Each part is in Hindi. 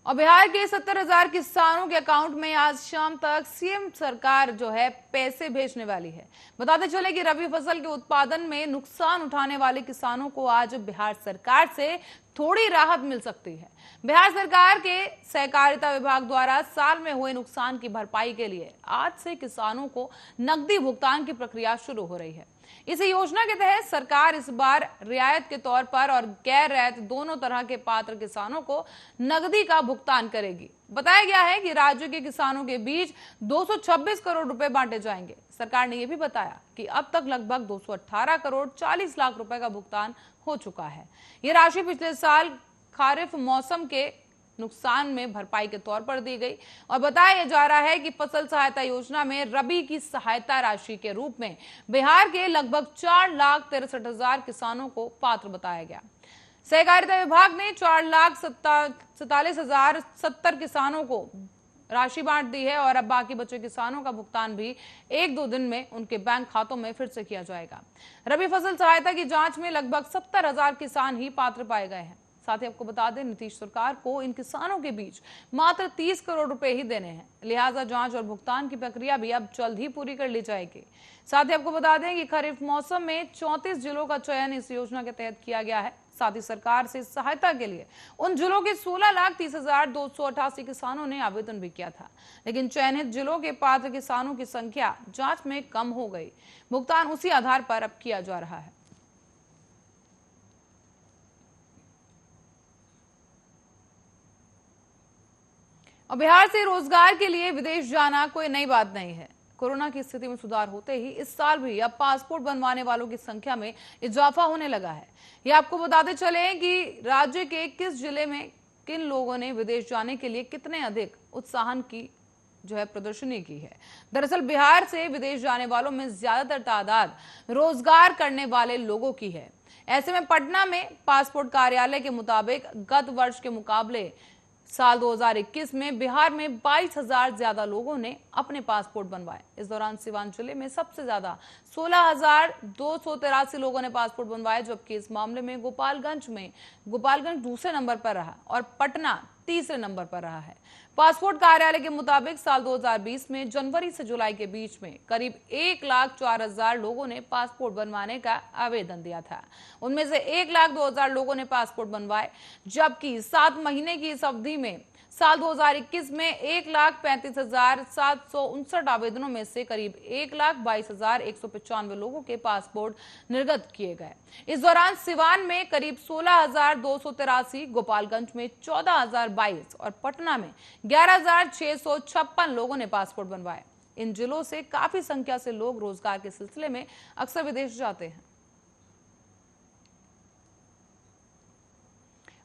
और बिहार के 70,000 किसानों के अकाउंट में आज शाम तक सीएम सरकार जो है पैसे भेजने वाली है। बताते चले कि रबी फसल के उत्पादन में नुकसान उठाने वाले किसानों को आज बिहार सरकार से थोड़ी राहत मिल सकती है। बिहार सरकार के सहकारिता विभाग द्वारा साल में हुए नुकसान की भरपाई के लिए आज से किसानों को नकदी भुगतान की प्रक्रिया शुरू हो रही है। इस योजना के तहत सरकार इस बार रियायत के तौर पर और गैर रियायत दोनों तरह के पात्र किसानों को नकदी का भुगतान करेगी। बताया गया है कि राज्य के किसानों के बीच 226 करोड़ रुपए बांटे जाएंगे। सरकार ने यह भी बताया कि अब तक लगभग 218 करोड़ 40 लाख रुपए का भुगतान हो चुका है। यह राशि पिछले साल खरीफ मौसम के नुकसान में भरपाई के तौर पर दी गई और बताया जा रहा है कि फसल सहायता योजना में रबी की सहायता राशि के रूप में बिहार के लगभग 4,63,000 किसानों को पात्र बताया गया। सहकारिता विभाग ने 4,47,070 किसानों को राशि बांट दी है और अब बाकी बचे किसानों का भुगतान भी 1-2 दिन में उनके बैंक खातों में फिर से किया जाएगा। रबी फसल सहायता की जांच में लगभग 70,000 किसान ही पात्र पाए गए हैं। साथ ही आपको बता दें, नीतीश सरकार को इन किसानों के बीच मात्र 30 करोड़ रुपए ही देने हैं, लिहाजा जांच और भुगतान की प्रक्रिया भी अब जल्द ही पूरी कर ली जाएगी। साथ ही आपको बता दें कि खरीफ मौसम में 34 जिलों का चयन इस योजना के तहत किया गया है। साथ ही सरकार से सहायता के लिए उन जिलों के 16,30,288 किसानों ने आवेदन भी किया था, लेकिन चयनित जिलों के पात्र किसानों की संख्या जांच में कम हो गई। भुगतान उसी आधार पर अब किया जा रहा है। और बिहार से रोजगार के लिए विदेश जाना कोई नई बात नहीं है। कोरोना की स्थिति में सुधार होते ही इस साल भी अब पासपोर्ट बनवाने वालों की संख्या में इजाफा होने लगा है। ये आपको बताते चले कि राज्य के किस जिले में किन लोगों ने विदेश जाने के लिए कितने अधिक उत्साहन की प्रदर्शनी की है। दरअसल बिहार से विदेश जाने वालों में ज्यादातर तादाद रोजगार करने वाले लोगों की है। ऐसे में पटना में पासपोर्ट कार्यालय के मुताबिक गत वर्ष के मुकाबले साल 2021 में बिहार में 22,000 ज्यादा लोगों ने अपने पासपोर्ट बनवाए। इस दौरान सिवान जिले में सबसे ज्यादा 16,283 लोगों ने पासपोर्ट बनवाए, जबकि इस मामले में गोपालगंज दूसरे नंबर पर रहा और पटना तीसरे नंबर पर रहा है। पासपोर्ट कार्यालय के मुताबिक साल 2020 में जनवरी से जुलाई के बीच में करीब 1,04,000 लोगों ने पासपोर्ट बनवाने का आवेदन दिया था। उनमें से 1,02,000 लोगों ने पासपोर्ट बनवाए, जबकि 7 महीने की इस अवधि में साल 2021 में 1,35,759 आवेदनों में से करीब 1,22,195 लोगों के पासपोर्ट निर्गत किए गए। इस दौरान सिवान में करीब 16,283, गोपालगंज में 14,022 और पटना में 11,656 लोगों ने पासपोर्ट बनवाए। इन जिलों से काफी संख्या से लोग रोजगार के सिलसिले में अक्सर विदेश जाते हैं।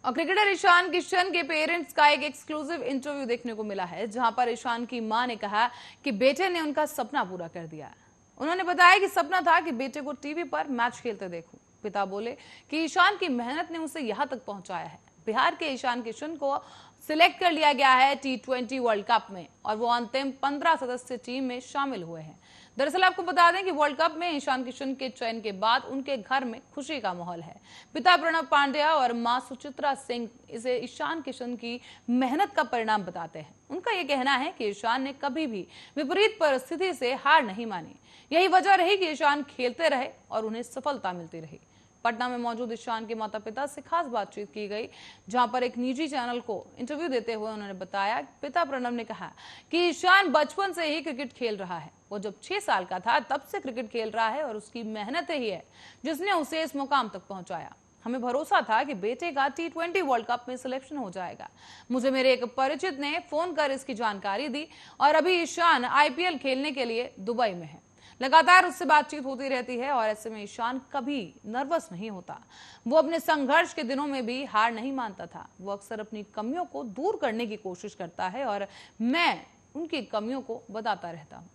और क्रिकेटर ईशान किशन के पेरेंट्स का एक एक्सक्लूसिव इंटरव्यू देखने को मिला है, जहां पर ईशान की मां ने कहा कि बेटे ने उनका सपना पूरा कर दिया। उन्होंने बताया कि सपना था कि बेटे को टीवी पर मैच खेलते देखूं। पिता बोले कि ईशान की मेहनत ने उसे यहां तक पहुंचाया है। बिहार के ईशान किशन को सिलेक्ट कर लिया गया है T20 वर्ल्ड कप में और वो अंतिम 15 सदस्य टीम में शामिल हुए हैं। दरअसल आपको बता दें कि वर्ल्ड कप में ईशान किशन के चयन के बाद उनके घर में खुशी का माहौल है। पिता प्रणव पांड्या और मां सुचित्रा सिंह इसे ईशान किशन की मेहनत का परिणाम बताते हैं। उनका यह कहना है कि ईशान ने कभी भी विपरीत परिस्थिति से हार नहीं मानी। यही वजह रही कि ईशान खेलते रहे और उन्हें सफलता मिलती रही। पटना में मौजूद ईशान के माता पिता से खास बातचीत की गई, जहां पर एक निजी चैनल को इंटरव्यू देते हुए उन्होंने बताया कि पिता प्रणव ने कहा कि ईशान बचपन से ही क्रिकेट खेल रहा है। वो जब 6 साल का था तब से क्रिकेट खेल रहा है और उसकी मेहनत ही है जिसने उसे इस मुकाम तक पहुंचाया। हमें भरोसा था कि बेटे का T20 वर्ल्ड कप में सिलेक्शन हो जाएगा। मुझे मेरे एक परिचित ने फोन कर इसकी जानकारी दी और अभी ईशान IPL खेलने के लिए दुबई में है। लगातार उससे बातचीत होती रहती है और ऐसे में ईशान कभी नर्वस नहीं होता। वो अपने संघर्ष के दिनों में भी हार नहीं मानता था। वो अक्सर अपनी कमियों को दूर करने की कोशिश करता है और मैं उनकी कमियों को बताता रहता हूँ।